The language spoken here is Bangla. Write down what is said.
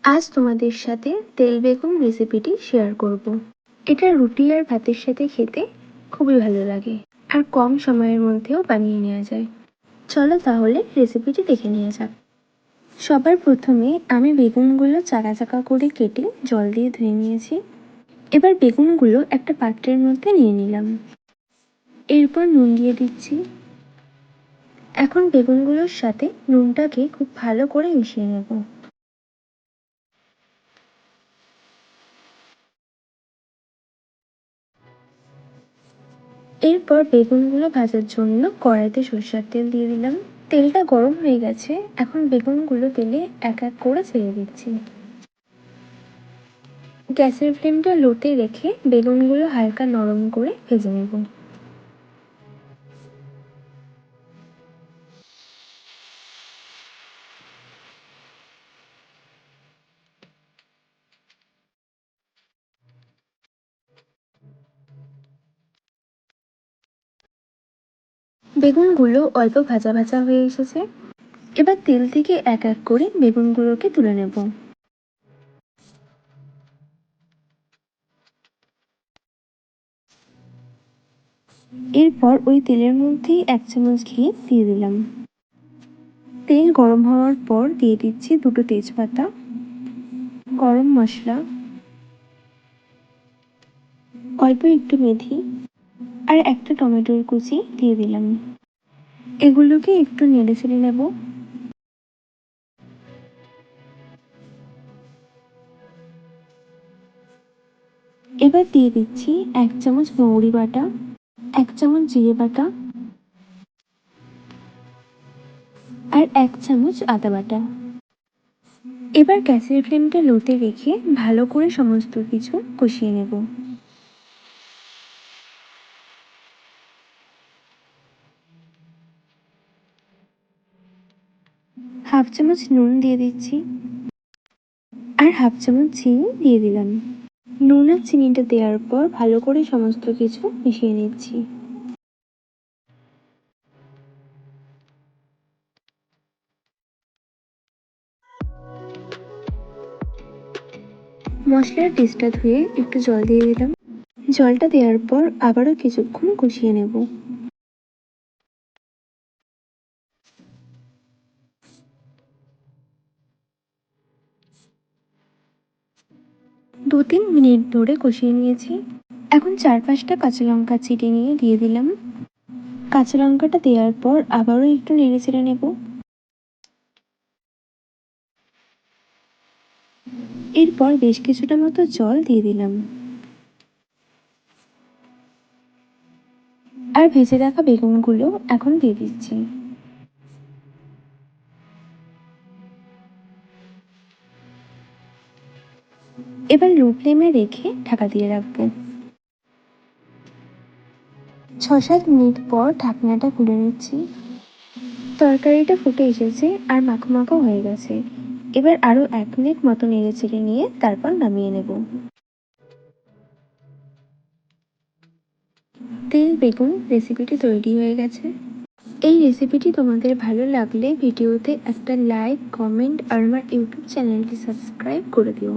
আজ তোমাদের সাথে তেল বেগুন রেসিপিটি শেয়ার করব। এটা রুটি আর ভাতের সাথে খেতে খুবই ভালো লাগে আর কম সময়ের মধ্যেও বানিয়ে নেওয়া যায়। চলো তাহলে রেসিপিটি দেখে নেওয়া যাক। সবার প্রথমে আমি বেগুনগুলো চাকা চাকা করে কেটে জল দিয়ে ধুয়ে নিয়েছি। এবার বেগুনগুলো একটা পাত্রের মধ্যে নিয়ে নিলাম। এরপর নুন দিয়ে দিচ্ছি। এখন বেগুনগুলোর সাথে নুনটাকে খুব ভালো করে মিশিয়ে নেব। এরপর বেগুনগুলো ভাজার জন্য কড়াইতে সরষের তেল দিয়ে দিলাম। তেলটা গরম হয়ে গেছে, এখন বেগুনগুলো তেলে এক এক করে ছেড়ে দিচ্ছি। গ্যাসের ফ্লেমটা লোতে রেখে বেগুনগুলো হালকা নরম করে ভেজে নেব। বেগুনগুলো অল্প ভাজা ভাজা হয়ে এসেছে। এবার তেল থেকে এক এক করে বেগুনগুলোকে তুলে নেব। এরপর ওই তেলের মধ্যেই 1 চামচ ঘি দিয়ে দিলাম। তেল গরম হওয়ার পর দিয়ে দিচ্ছি 2টো তেজপাতা, গরম মশলা, অল্প একটু মেথি আর একটা টমেটোর কুচি দিয়ে দিলাম। এগুলোকে একটু নেড়ে চেড়ে নেব। এবার দিয়ে দিচ্ছি 1 চামচ মৌরি বাটা, 1 চামচ জিরে বাটা আর 1 চামচ আদা বাটা। এবার গ্যাসের ফ্লেমটা লোতে রেখে ভালো করে সমস্ত কিছু কষিয়ে নেব। হাফ চামচ নুন দিয়ে দিচ্ছি আর হাফ চামচ চিনি দিয়ে দিলাম। নুন আর চিনিটা দেওয়ার পর ভালো করে সমস্ত কিছু মিশিয়ে নিচ্ছি। মশলার ডিশটা ধুয়ে একটু জল দিয়ে দিলাম। জলটা দেওয়ার পর আবারও কিছুক্ষণ কষিয়ে নেব। দু তিন মিনিট ধরে কষিয়ে নিয়েছি। এখন 4-5টা কাঁচা লঙ্কা চিড়ে নিয়ে দিয়ে দিলাম। কাঁচা লঙ্কাটা দেওয়ার পর আবারও একটু নেড়ে চেড়ে নেব। এরপর বেশ কিছুটা মতো জল দিয়ে দিলাম আর ভেজে রাখা বেগুনগুলো এখন দিয়ে দিচ্ছি। এবার লো ফ্লেমে রেখে ঢাকা দিয়ে রাখবো। 6-7 মিনিট পর ঢাকনাটা খুলে নিচ্ছি। তরকারিটা ফুটে এসেছে আর মাখো মাখো হয়ে গেছে। এবার আরও 1 মিনিট মতো নেড়ে চেড়ে নিয়ে তারপর নামিয়ে নেব। তেল বেগুন রেসিপিটি তৈরি হয়ে গেছে। এই রেসিপিটি তোমাদের ভালো লাগলে ভিডিওতে একটা লাইক, কমেন্ট আর আমার ইউটিউব চ্যানেলটি সাবস্ক্রাইব করে দিও।